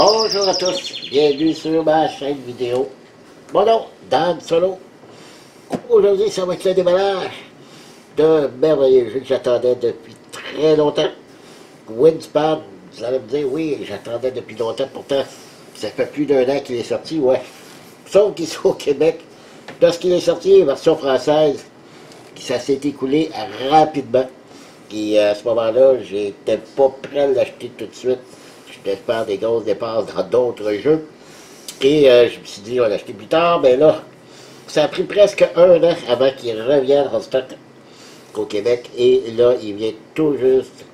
Bonjour à tous, bienvenue sur ma chaîne vidéo. Mon nom, Dan Solo. Aujourd'hui, ça va être le déballage d'un merveilleux jeu que j'attendais depuis très longtemps. Wingspan, vous allez me dire, oui, j'attendais depuis longtemps, pourtant, ça fait plus d'un an qu'il est sorti, ouais. Sauf qu'il soit au Québec. Lorsqu'il est sorti, version française, ça s'est écoulé rapidement. Et à ce moment-là, j'étais pas prêt à l'acheter tout de suite. J'étais faire des grosses dépenses dans d'autres jeux. Et je me suis dit, on va l'acheter plus tard. Mais là, ça a pris presque un an avant qu'il revienne en stock au Québec. Et là, il vient tout juste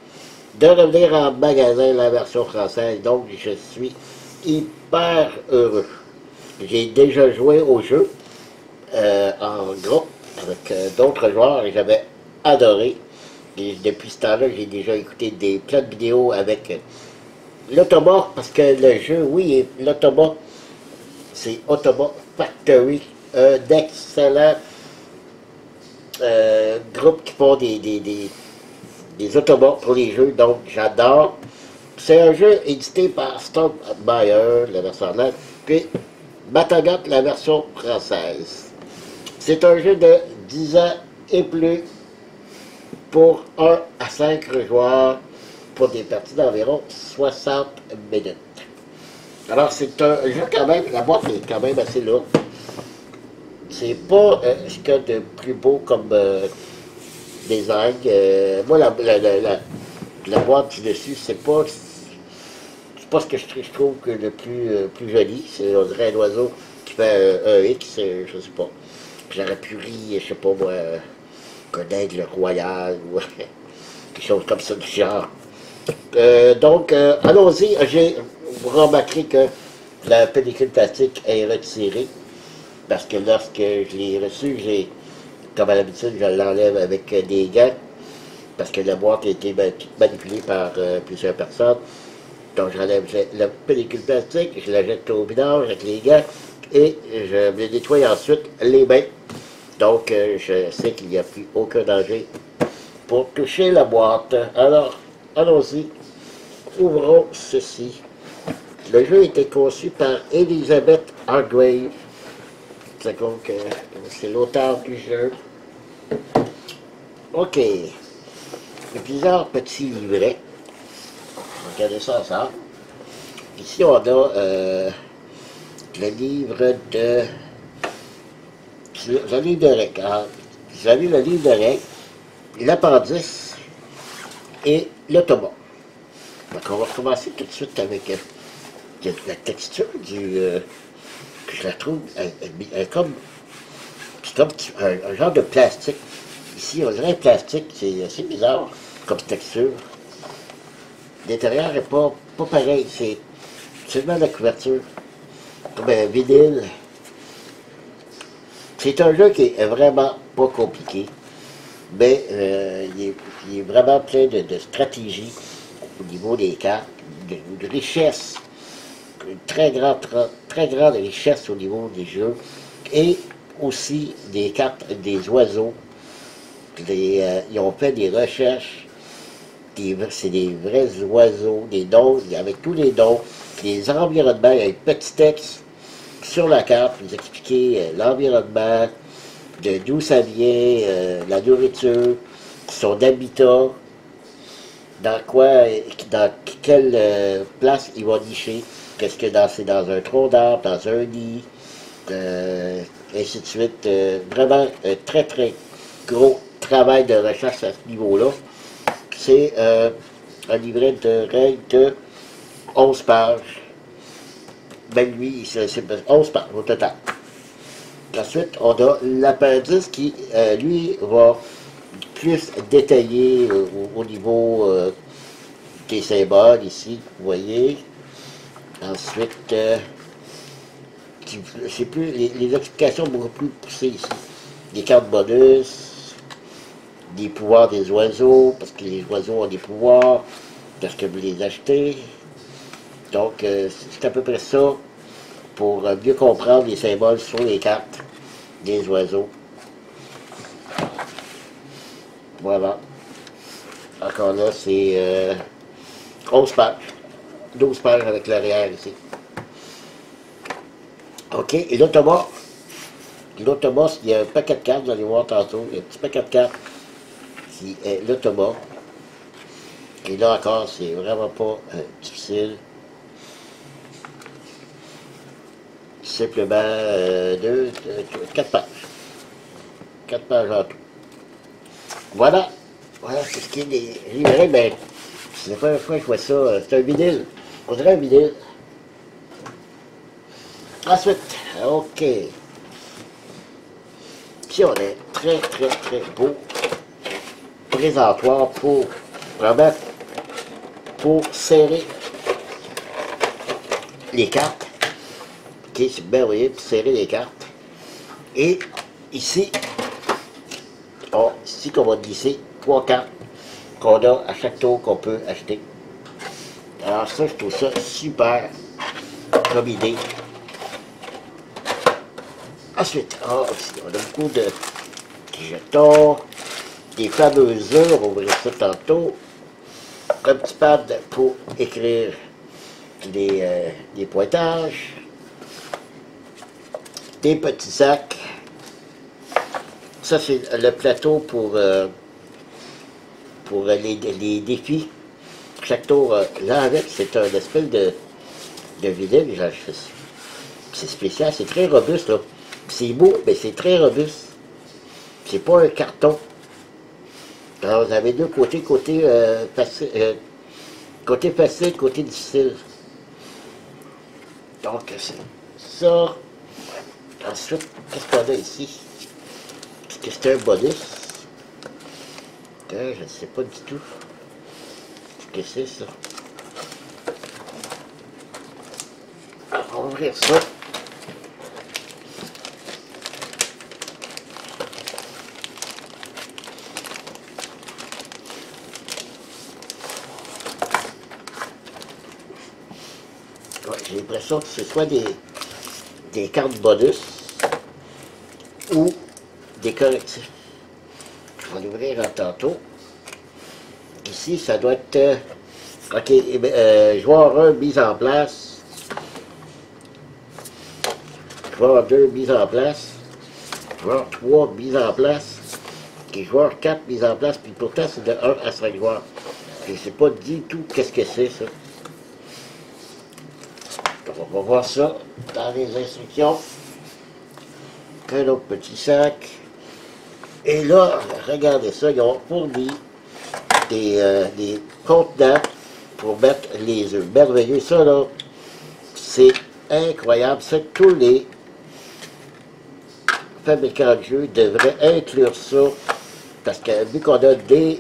de revenir en magasin, la version française. Donc, je suis hyper heureux. J'ai déjà joué au jeu en groupe avec d'autres joueurs et j'avais adoré. Et depuis ce temps-là, j'ai déjà écouté plein de vidéos avec l'Autobot, parce que le jeu, oui, l'Autobot, c'est Autobot Factory, d'excellents groupes qui font des Autobots pour les jeux, donc j'adore. C'est un jeu édité par Stonemaier, la version anglaise, puis Batagot, la version française. C'est un jeu de 10 ans et plus pour 1 à 5 joueurs pour des parties d'environ 60 minutes. Alors c'est un jeu quand même, la boîte est quand même assez lourde. C'est pas ce qu'il y a de plus beau comme design. Moi la boîte du dessus, c'est pas ce que je trouve que le plus joli. C'est on dirait un oiseau qui fait un X, je sais pas. J'aurais pu rire, je sais pas moi, qu'un aigle royal ou quelque chose comme ça du genre. Donc, allons-y. Vous remarquerez que la pellicule plastique est retirée parce que lorsque je l'ai reçue, comme à l'habitude, je l'enlève avec des gants parce que la boîte a été manipulée par plusieurs personnes. Donc, j'enlève la pellicule plastique, je la jette au vidange avec les gants et je me nettoie ensuite les mains. Donc, je sais qu'il n'y a plus aucun danger pour toucher la boîte. Alors, allons-y. Ouvrons ceci. Le jeu a été conçu par Elizabeth Hargrave. Donc, c'est l'auteur du jeu. OK. Il y a plusieurs petits livrets. Regardez ça ensemble. Ici, on a le livre de... Le livre de règles. Vous avez le livre de règles, l'appendice et l'autobot. Donc on va commencer tout de suite avec la texture que je la trouve comme un genre de plastique. Ici, on dirait un plastique, c'est assez bizarre comme texture. L'intérieur n'est pas pareil, c'est seulement la couverture, comme un vinyle. C'est un jeu qui est vraiment pas compliqué, mais il est vraiment plein de stratégie au niveau des cartes, de richesse, une très grande richesse au niveau des jeux, et aussi des cartes des oiseaux. Ils ont fait des recherches, c'est des vrais oiseaux, des dons, avec tous les dons, les environnements, il y a un petit texte sur la carte, vous expliquer l'environnement, d'où ça vient, la nourriture, son habitat, dans quelle place il va nicher, qu'est-ce que c'est dans un tronc d'arbre, dans un nid, ainsi de suite. Vraiment un très très gros travail de recherche à ce niveau-là. C'est un livret de règles de 11 pages. Ben lui, c'est 11 pages au total. Ensuite, on a l'appendice qui, lui, va plus détailler au niveau des symboles ici, vous voyez. Ensuite, c'est plus les explications beaucoup plus poussées ici. Des cartes bonus, des pouvoirs des oiseaux, parce que les oiseaux ont des pouvoirs, parce que vous les achetez. Donc, c'est à peu près ça pour mieux comprendre les symboles sur les cartes des oiseaux. Voilà. Encore là, c'est 11 pages. 12 pages avec l'arrière ici. OK, et l'autobus, il y a un paquet de cartes, vous allez voir tantôt, il y a un petit paquet de cartes qui est l'autobus. Et là encore, c'est vraiment pas difficile. Simplement 4 pages. 4 pages en tout. Voilà. Voilà, c'est ce qui est des livrets. Ben, c'est la première fois que je vois ça. C'est un vinyle. On dirait un vinyle. Ensuite, OK. Ici, on est très, très, très beau présentoir pour remettre, pour serrer les cartes. OK, c'est merveilleux pour serrer les cartes. Et ici, ici qu'on va glisser 3 cartes qu'on a à chaque tour qu'on peut acheter. Alors ça, je trouve ça super comme idée. Ensuite, ici, on a beaucoup de jetons, des fameuses œufs, on va ouvrir ça tantôt. Un petit pad pour écrire des pointages. Des petits sacs. Ça, c'est le plateau pour les défis. Chaque tour, là, avec, c'est un espèce de vinyle. C'est spécial, c'est très robuste, là. C'est beau, mais c'est très robuste. C'est pas un carton. Alors, vous avez deux côtés, côté facile, côté difficile. Donc, c'est ça. Ensuite, qu'est-ce qu'on a ici? Est-ce que c'est un bonus? Je ne sais pas du tout. Qu'est-ce que c'est ça? Alors, on va ouvrir ça. Ouais, j'ai l'impression que ce soit des cartes bonus ou des correctifs. Je vais l'ouvrir tantôt. Ici, ça doit être... OK, joueur 1 mise en place. Joueur 2 mise en place. Joueur 3 mise en place. Et joueur 4 mise en place. Puis pourtant, c'est de 1 à 5 joueurs. Je ne sais pas du tout qu'est-ce que c'est, ça. Donc, on va voir ça dans les instructions. Un autre petit sac. Et là, regardez ça, ils ont fourni des contenants pour mettre les œufs. Merveilleux, ça là, c'est incroyable. C'est tous les fabricants de jeux devraient inclure ça, parce que vu qu'on a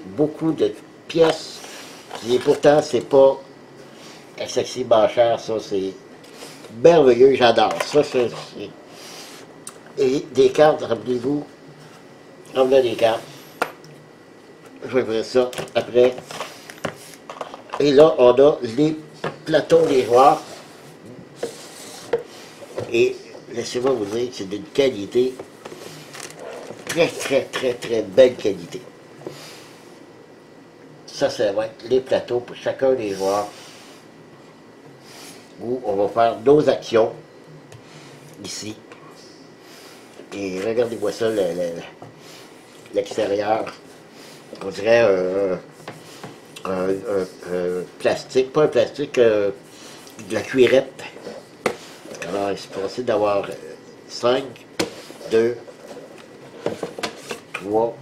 beaucoup de pièces, et pourtant c'est pas excessivement cher, ça c'est merveilleux, j'adore. Ça, c'est... Et des cartes, rappelez-vous, on a des cartes. Je vais faire ça après. Et là, on a les plateaux des joueurs. Et laissez-moi vous dire que c'est d'une qualité très, très, très, très belle qualité. Ça, c'est ouais, les plateaux pour chacun des joueurs. Où on va faire nos actions. Ici. Et regardez-moi ça, l'extérieur. On dirait un plastique, pas un plastique, de la cuirette. Alors, il s'est passé d'avoir 5, 2, 3,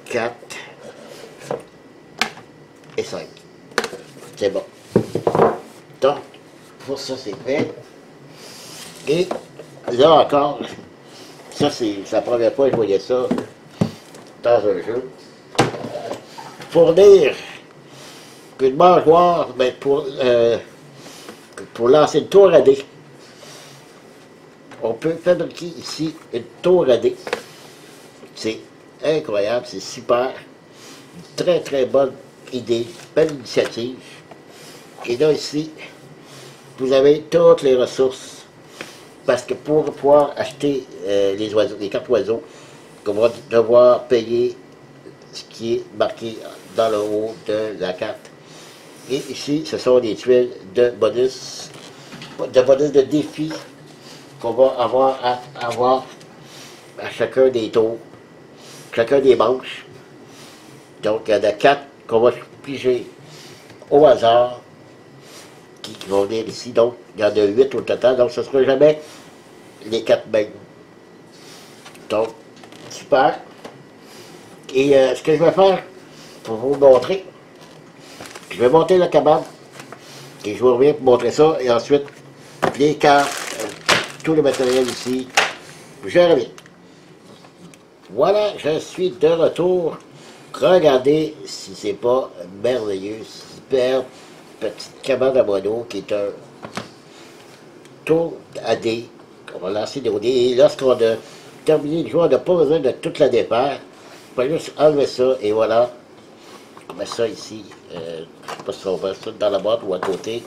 4 et 5. C'est bon. Donc, pour ça, c'est fait. Et là encore, ça, c'est la première fois que je voyais ça dans un jeu. Fournir une mangeoire ben, pour lancer une tour à dés. On peut fabriquer ici une tour à dés. C'est incroyable, c'est super. Une très très bonne idée, belle initiative. Et là ici, vous avez toutes les ressources. Parce que pour pouvoir acheter les cartes oiseaux, on va devoir payer ce qui est marqué dans le haut de la carte. Et ici, ce sont des tuiles de bonus de défi qu'on va avoir à chacun des tours, chacun des manches. Donc, il y en a 4 qu'on va piger au hasard qui vont venir ici. Donc, il y en a 8 au total. Donc, ce ne sera jamais les 4 mêmes. Donc, super. Et ce que je vais faire pour vous montrer, je vais monter la cabane. Et je vous reviens pour montrer ça. Et ensuite, les cartes, tout le matériel ici. Je reviens. Voilà, je suis de retour. Regardez si c'est pas merveilleux. Super petite cabane à moineaux qui est un tour à dés. On va lancer des dés. Et lorsqu'on a terminé le jeu, on n'a pas besoin de toute la défaire. On peut juste enlever ça et voilà. On met ça ici. Je ne sais pas si on va ça dans la boîte ou à côté.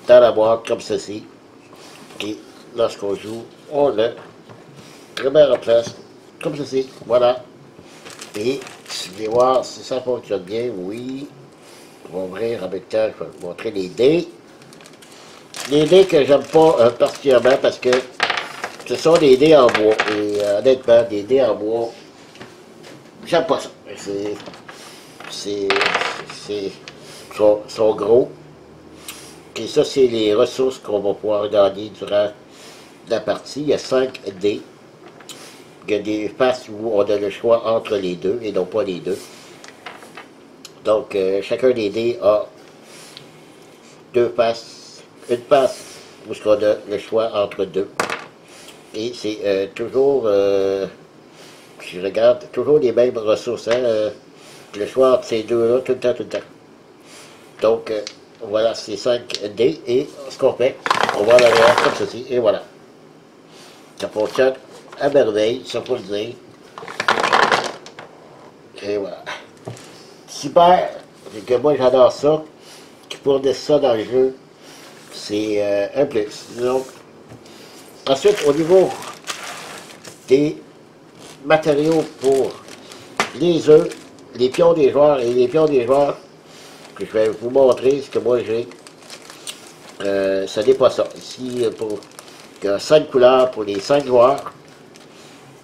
Dans la boîte comme ceci. Et lorsqu'on joue, on le remet en place comme ceci. Voilà. Et si vous voulez voir si ça fonctionne bien, oui. On va ouvrir en même temps, je vais vous montrer les dés. Les dés que j'aime pas particulièrement parce que ce sont des dés en bois. Et honnêtement, des dés en bois, j'aime pas ça. Sont gros. Et ça, c'est les ressources qu'on va pouvoir gagner durant la partie. Il y a 5 dés. Il y a des faces où on a le choix entre les deux et non pas les deux. Donc, chacun des dés a 2 faces. Une face où on a le choix entre deux. Et c'est toujours, je regarde, toujours les mêmes ressources. Hein, le choix entre ces deux-là, tout le temps, tout le temps. Donc, voilà, c'est 5 dés. Et ce qu'on fait, on va l'arrière comme ceci. Et voilà. Ça fonctionne à merveille, ça faut le dire. Et voilà. Super. C'est que moi, j'adore ça. Qui fournissent ça dans le jeu, c'est un plus. Donc, ensuite, au niveau des matériaux pour les œufs, les pions des joueurs et les pions des joueurs, que je vais vous montrer ce que moi j'ai. Ça n'est pas ça. Ici, il y a 5 couleurs pour les 5 joueurs.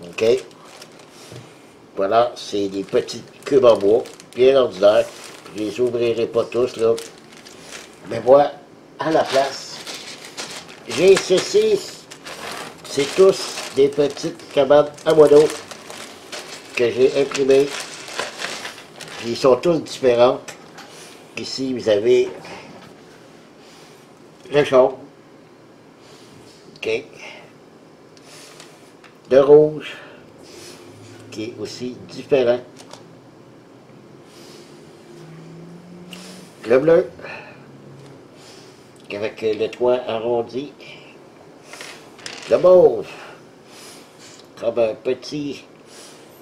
OK. Voilà, c'est des petits cubes en bois, bien ordinaires. Je les ouvrirai pas tous, là. Mais moi, à la place, j'ai ceci. C'est tous des petites cabanes à moineaux que j'ai imprimées. Ils sont tous différents. Ici, vous avez le jaune. OK. Le rouge, qui est aussi différent. Le bleu, avec le toit arrondi. Le mauve, comme un petit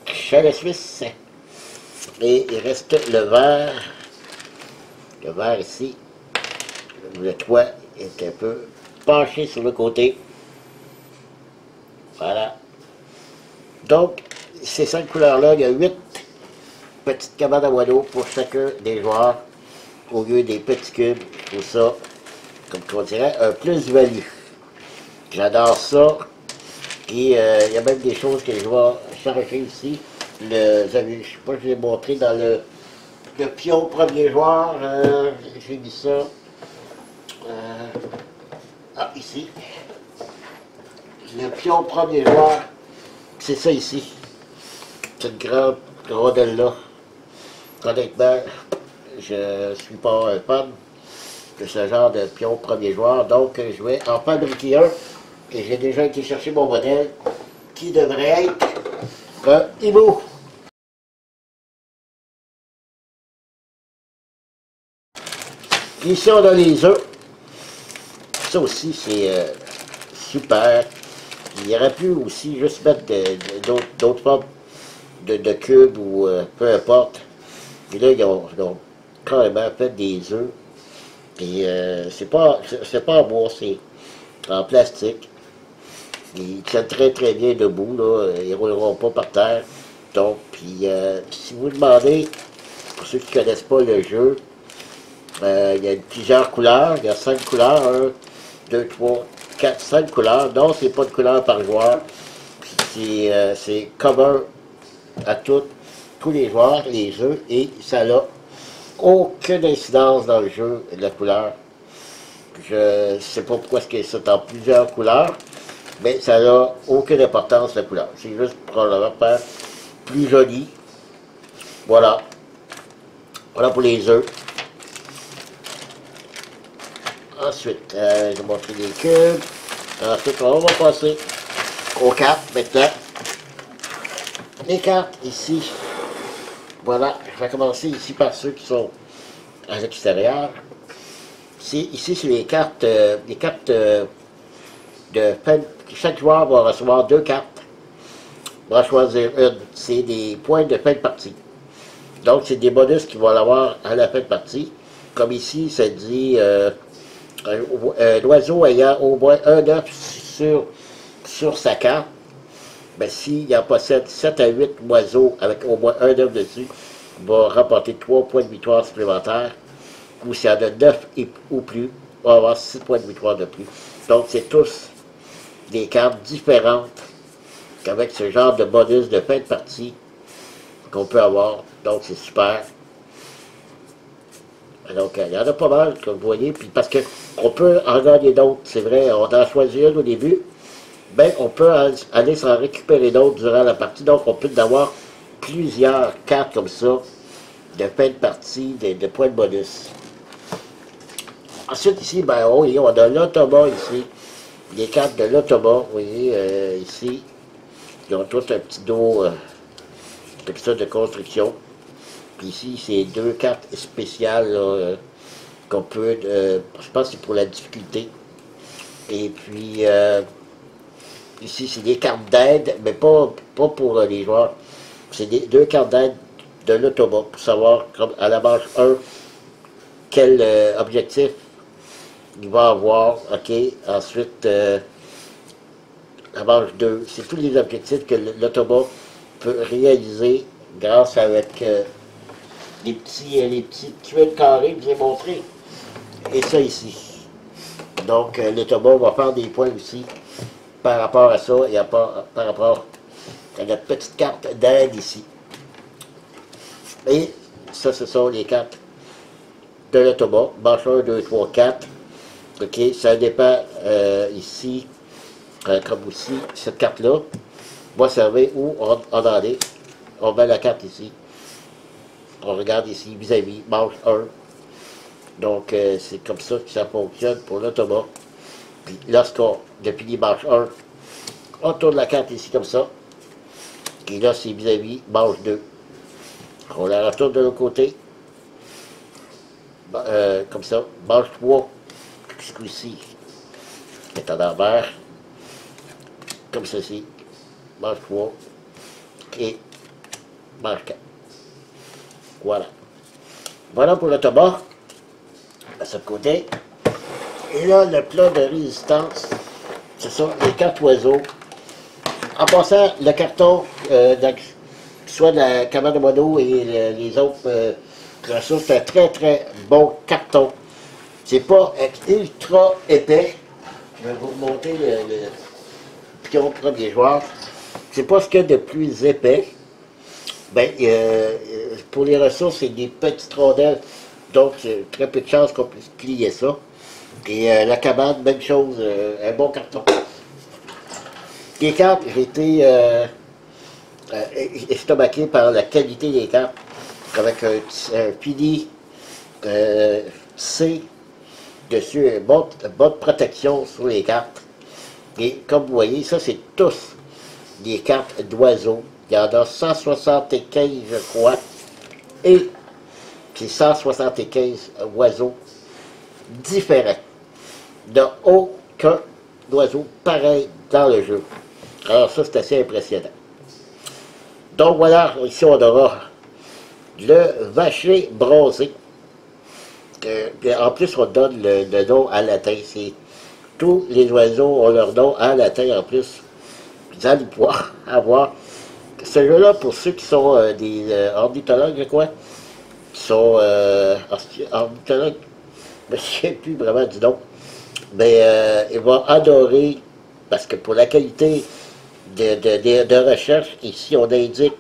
chalet suisse. Et il reste le vert. Le vert ici. Le toit est un peu penché sur le côté. Voilà. Donc, ces 5 couleurs-là, il y a 8 petites cabanes à moineaux pour chacun des joueurs, au lieu des petits cubes. Je trouve ça, comme on dirait, un plus-value. J'adore ça. Et il y a même des choses que je vais changer ici. Je ne sais pas si je l'ai montré dans le pion premier joueur. J'ai mis ça. Ici. Le pion premier joueur. C'est ça ici. Cette grande rondelle-là. Honnêtement, je suis pas un fan de ce genre de pion premier joueur. Donc, je vais en fabriquer un. Et j'ai déjà été chercher mon modèle qui devrait être un hibou. Ici, on a les œufs. Ça aussi, c'est super. Il aurait pu aussi juste mettre d'autres formes de cubes ou peu importe. Et là, ils ont carrément fait des œufs. Et c'est pas en bois, c'est en plastique. Ils tiennent très très bien debout, là. Ils ne rouleront pas par terre. Donc, puis si vous demandez, pour ceux qui ne connaissent pas le jeu, Il y a plusieurs couleurs, il y a 5 couleurs, 1, 2, 3, 4, 5 couleurs. Non, c'est pas de couleur par joueur. C'est commun à tous les joueurs, les jeux, et ça n'a aucune incidence dans le jeu de la couleur. Je ne sais pas pourquoi c'est en plusieurs couleurs, mais ça n'a aucune importance la couleur. C'est juste pour le faire plus joli. Voilà. Voilà pour les œufs. Ensuite, je vais montrer les cubes. Ensuite, on va passer aux cartes maintenant. Les cartes ici. Voilà, je vais commencer ici par ceux qui sont à l'extérieur. Ici, c'est les cartes de peine. Chaque joueur va recevoir 2 cartes. On va choisir une. C'est des points de fin de partie. Donc, c'est des bonus qu'il va avoir à la fin de partie. Comme ici, ça dit l'oiseau ayant au moins un œuf sur sa carte. Ben, s'il en possède 7 à 8 oiseaux avec au moins un œuf dessus, il va remporter 3 points de victoire supplémentaires. Ou s'il y en a 9 ou plus, on va avoir 6 points de victoire de plus. Donc, c'est tous des cartes différentes avec ce genre de bonus de fin de partie qu'on peut avoir. Donc, c'est super. Donc, il y en a pas mal, comme vous voyez. Puis parce qu'on peut en gagner d'autres, c'est vrai, on en choisit une au début. Ben, on peut aller s'en récupérer d'autres durant la partie. Donc, on peut avoir plusieurs cartes comme ça, de fin de partie, de points de bonus. Ensuite, ici, ben, oui, on a l'automa ici. Les cartes de l'automa, vous voyez, ici. Ils ont tous un petit dos comme ça de construction. Puis ici, c'est 2 cartes spéciales qu'on peut, je pense que c'est pour la difficulté. Et puis, ici, c'est des cartes d'aide, mais pas pour les joueurs. C'est 2 cartes d'aide de l'automa pour savoir, comme à la manche 1, quel objectif il va avoir. OK. Ensuite, la manche 2, c'est tous les objectifs que l'automa peut réaliser grâce avec les petits tuiles carrés que j'ai montrés. Et ça ici. Donc, l'automa va faire des points aussi par rapport à ça et par rapport à notre petite carte d'aide ici. Et ça, ce sont les cartes de l'automa. Manche 1, 2, 3, 4. OK, ça dépend ici, comme aussi, cette carte-là va servir où on en est. On met la carte ici. On regarde ici, vis-à-vis, manche 1. Donc, c'est comme ça que ça fonctionne pour l'automa. Puis, depuis les manches 1, on tourne la carte ici comme ça. Et là, c'est vis-à-vis, manche 2. On la retourne de l'autre côté. Comme ça, manche 3. Ce coup-ci est en envers. Comme ceci. Manche 3. Et manche 4. Voilà. Voilà pour l'automa. À ce côté. Et là, le plat de résistance, ce sont les cartes oiseaux. En passant, le carton, soit de la cabane de mono et les autres ressources, c'est un très très bon carton. C'est pas ultra épais. Je vais vous montrer le pion premier joueur. C'est pas ce qu'il y a de plus épais. Ben, pour les ressources, c'est des petites rondelles. Donc, c'est très peu de chances qu'on puisse plier ça. Et la cabane, même chose, un bon carton. Les cartes, j'ai été estomaqué par la qualité des cartes. Avec un fini C dessus, une bonne protection sur les cartes. Et comme vous voyez, ça c'est tous des cartes d'oiseaux. Il y en a 175, je crois. Et c'est 175 oiseaux différents. Il n'y a aucun oiseau pareil dans le jeu. Alors ça, c'est assez impressionnant. Donc voilà, ici on aura le vacher bronzé. En plus, on donne le nom à latin. Tous les oiseaux ont leur nom à latin en plus. Vous allez pouvoir avoir ce jeu-là pour ceux qui sont des ornithologues, je crois, qui sont ornithologues je me souviens plus vraiment du nom. Mais il va adorer, parce que pour la qualité de recherche, ici on indique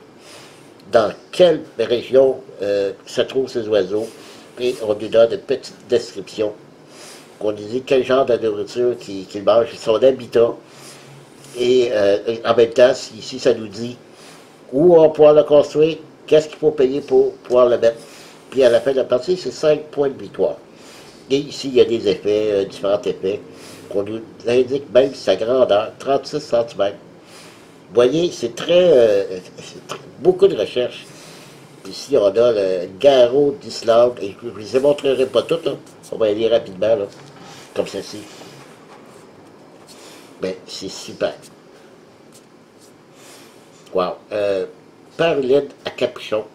dans quelle région se trouvent ces oiseaux, et on lui donne une petite description. On lui dit quel genre de nourriture qu'il mange, son habitat, et en même temps, ici ça nous dit où on va pouvoir le construire, qu'est-ce qu'il faut payer pour pouvoir le mettre. Puis à la fin de la partie, c'est 5 points de victoire. Et ici, il y a des effets, différents effets, qu'on nous indique même sa grandeur, 36 cm. Vous voyez, beaucoup de recherches. Ici, on a le garrot d'Islande, et je ne vous les montrerai pas toutes, là. On va y aller rapidement, là, comme ceci. Mais c'est super. Wow. Parlide à capuchon.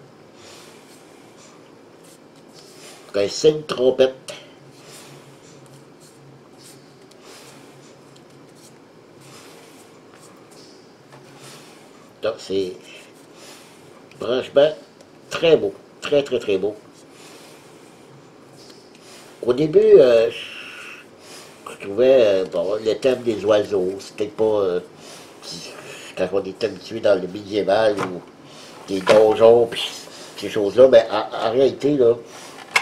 Un signe trompette. Donc c'est franchement très beau, très très très beau. Au début, je trouvais bon, le thème des oiseaux, c'était pas quand on est habitué dans le médiéval ou des donjons puis ces choses-là, mais en réalité, là,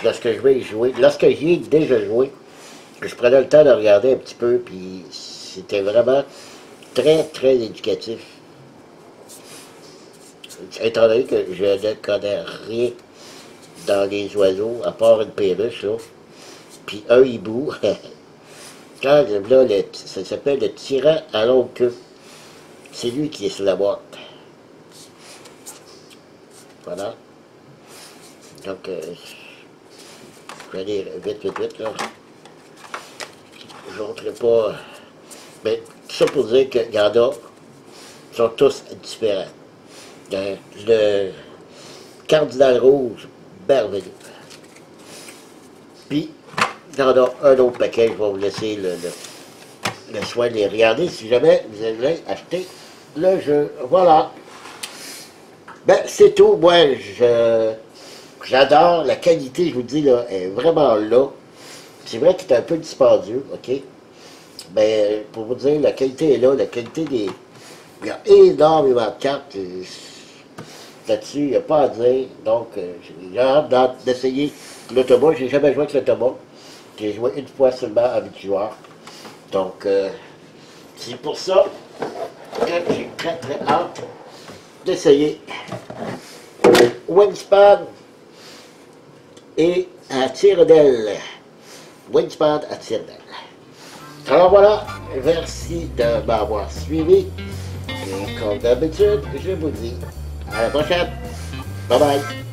lorsque j'y ai déjà joué, je prenais le temps de regarder un petit peu, puis c'était vraiment très très éducatif. Étant donné que je ne connais rien dans les oiseaux, à part une perruche, là, puis un hibou, quand là, ça s'appelle le tyran à longue queue. C'est lui qui est sur la boîte. Voilà. Donc, je vais aller vite, vite, vite, là. Je ne montrerai pas. Mais tout ça pour dire qu'il y en a, ils sont tous différents. Le cardinal rouge, merveilleux. Puis, il y en a un autre paquet, je vais vous laisser le soin de les regarder si jamais vous allez acheter le jeu. Voilà. Ben, c'est tout. Moi, j'adore la qualité, je vous dis, là, est vraiment là. C'est vrai qu'il est un peu dispendieux, OK? Mais pour vous dire, la qualité est là, la qualité des... Il y a énormément de cartes. Là-dessus, il n'y a pas à dire. Donc, j'ai hâte d'essayer l'automa. J'ai jamais joué avec l'automa. J'ai joué une fois seulement avec joueur. Donc, c'est pour ça que j'ai très très hâte d'essayer Wingspan et à tire d'aile. Wingspan à tire d'aile. Alors voilà, merci de m'avoir suivi. Et comme d'habitude, je vous dis à la prochaine. Bye bye.